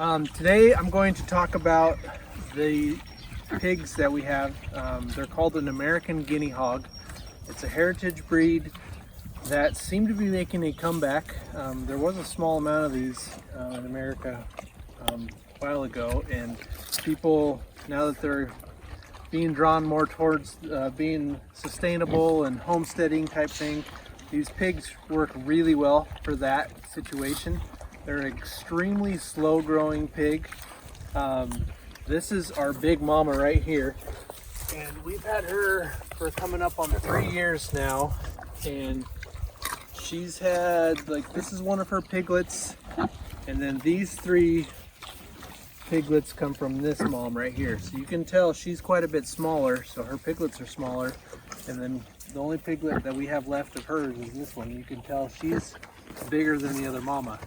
Today I'm going to talk about the pigs that we have. They're called an American Guinea Hog. It's a heritage breed that seemed to be making a comeback. There was a small amount of these in America a while ago, and people, now that they're being drawn more towards being sustainable and homesteading type thing, these pigs work really well for that situation. They're an extremely slow growing pig. This is our big mama right here, and we've had her for coming up on 3 years now, and she's had, like, this is one of her piglets, and then these 3 piglets come from this mom right here. So you can tell she's quite a bit smaller, so her piglets are smaller, and then the only piglet that we have left of hers is this one. You can tell she's bigger than the other mama.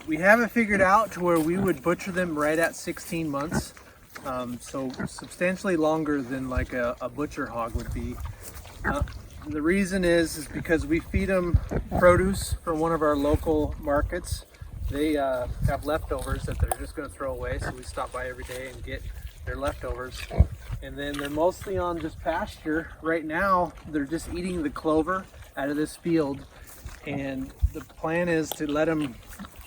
We have it figured out to where we would butcher them right at 16 months, so substantially longer than like a butcher hog would be. The reason is because we feed them produce from one of our local markets. They have leftovers that they're just going to throw away, so we stop by every day and get their leftovers. And then they're mostly on just pasture. Right now they're just eating the clover out of this field, and the plan is to let them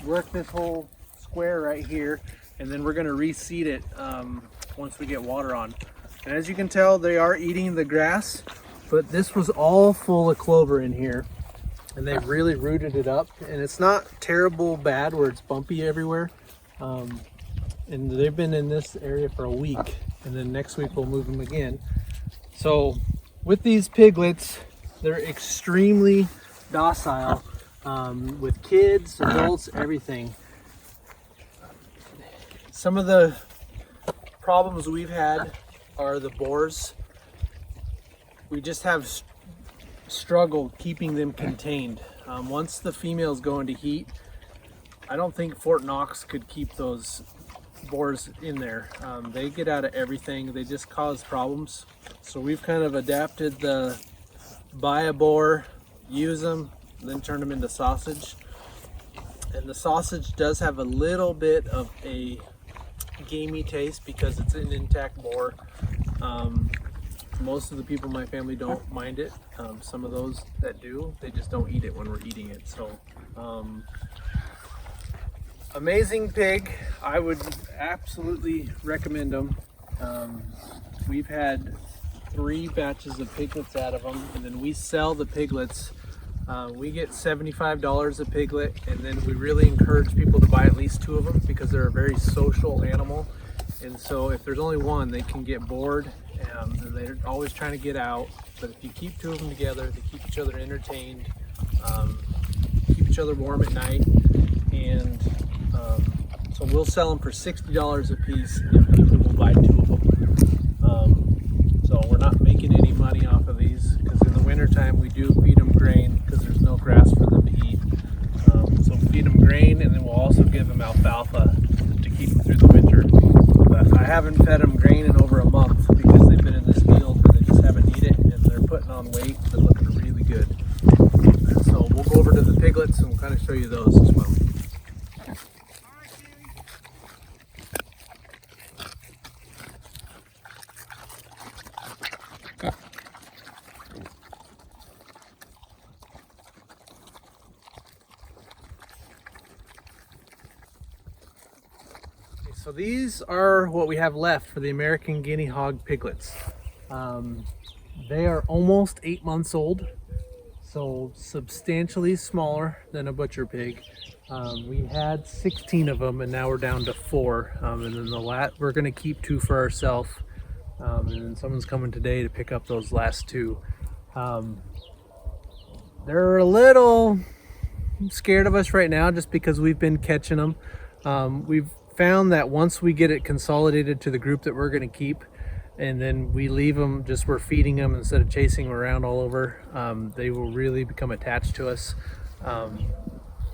work this whole square right here, and then we're going to reseed it once we get water on. And as you can tell, they are eating the grass, but this was all full of clover in here, and they really rooted it up, and it's not terrible bad where it's bumpy everywhere. And they've been in this area for a week, and then next week we'll move them again. So with these piglets, they're extremely docile with kids, adults, everything. Some of the problems we've had are the boars. We just have struggled keeping them contained. Once the females go into heat, I don't think Fort Knox could keep those boars in there. They get out of everything. They just cause problems. So we've kind of adapted the buy a boar, use them, then turn them into sausage. And the sausage does have a little bit of a gamey taste because it's an intact boar. Most of the people in my family don't mind it. Some of those that do, they just don't eat it when we're eating it. So amazing pig. I would absolutely recommend them. We've had 3 batches of piglets out of them, and then we sell the piglets. We get $75 a piglet, and then we really encourage people to buy at least 2 of them because they're a very social animal. And so if there's only one, they can get bored, and they're always trying to get out. But if you keep 2 of them together, they keep each other entertained, keep each other warm at night, and so we'll sell them for $60 a piece if people will buy 2 of them. So we're not making any money off of these, because in the wintertime we do feed them grain because there's no grass for them to eat. So feed them grain, and then we'll also give them alfalfa to keep them through the winter. But I haven't fed them grain in over a month because they've been in this field and they just haven't eaten it, and they're putting on weight. They're looking really good. And so we'll go over to the piglets and we'll kind of show you those as well. So these are what we have left for the American Guinea Hog piglets. They are almost 8 months old, so substantially smaller than a butcher pig. We had 16 of them, and now we're down to 4. And then we're going to keep 2 for ourselves. And then someone's coming today to pick up those last 2. They're a little scared of us right now just because we've been catching them. We've found that once we get it consolidated to the group that we're going to keep, and then we leave them, just we're feeding them instead of chasing them around all over, they will really become attached to us.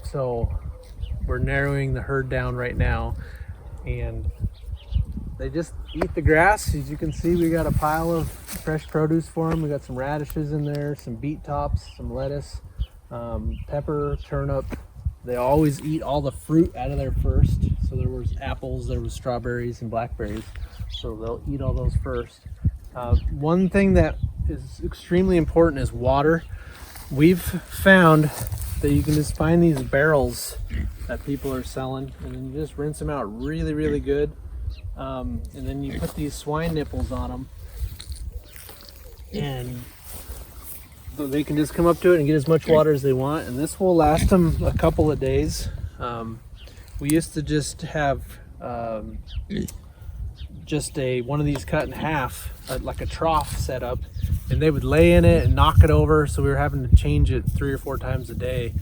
So we're narrowing the herd down right now, and they just eat the grass. As you can see, we got a pile of fresh produce for them. We got some radishes in there, some beet tops, some lettuce, pepper, turnip, They always eat all the fruit out of there first. So there was apples, there was strawberries and blackberries. So they'll eat all those first. One thing that is extremely important is water. We've found that you can just find these barrels that people are selling, and then you just rinse them out really, really good. And then you put these swine nipples on them, and they can just come up to it and get as much water as they want, and this will last them a couple of days. We used to just have one of these cut in half, like a trough set up, and they would lay in it and knock it over, so we were having to change it 3 or 4 times a day.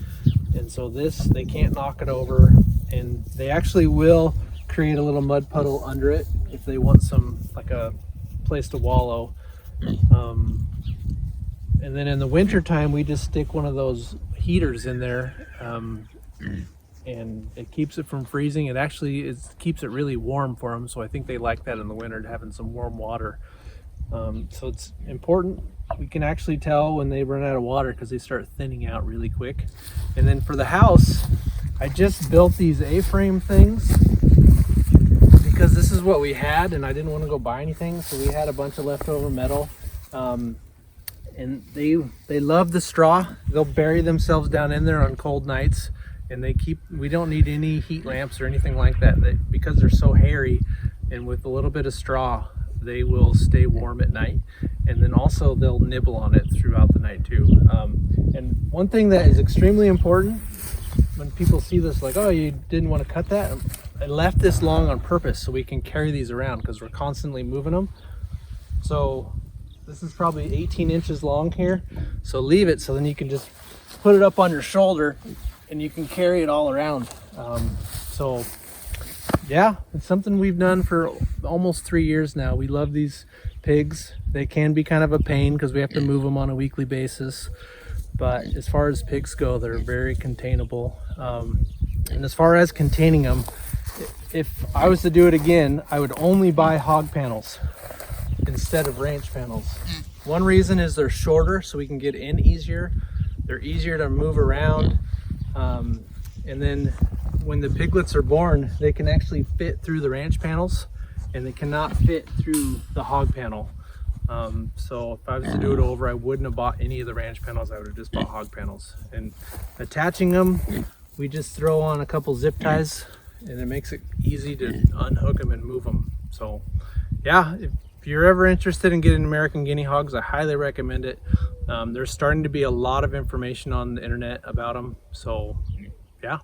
And so this, they can't knock it over, and they actually will create a little mud puddle under it if they want some, like a place to wallow. And then in the winter time, we just stick one of those heaters in there, and it keeps it from freezing. It actually keeps it really warm for them, so I think they like that in the winter, having some warm water. So it's important. We can actually tell when they run out of water because they start thinning out really quick. And then for the house, I just built these A-frame things because this is what we had, and I didn't want to go buy anything, so we had a bunch of leftover metal. And they love the straw. They'll bury themselves down in there on cold nights, and we don't need any heat lamps or anything like that, because they're so hairy, and with a little bit of straw they will stay warm at night. And then also they'll nibble on it throughout the night too. And one thing that is extremely important when people see this, like, oh, you didn't want to cut that, I left this long on purpose so we can carry these around because we're constantly moving them. So this is probably 18 inches long here, so leave it so then you can just put it up on your shoulder and you can carry it all around. So yeah, it's something we've done for almost 3 years now. We love these pigs. They can be kind of a pain because we have to move them on a weekly basis, but as far as pigs go, they're very containable. And as far as containing them, if I was to do it again, I would only buy hog panels instead of ranch panels. One reason is they're shorter, so we can get in easier. They're easier to move around. And then when the piglets are born, they can actually fit through the ranch panels, and they cannot fit through the hog panel. So if I was to do it over, I wouldn't have bought any of the ranch panels. I would have just bought hog panels. And attaching them, we just throw on a couple zip ties, and it makes it easy to unhook them and move them. So yeah, if you're ever interested in getting American Guinea Hogs, I highly recommend it. There's starting to be a lot of information on the internet about them. So yeah.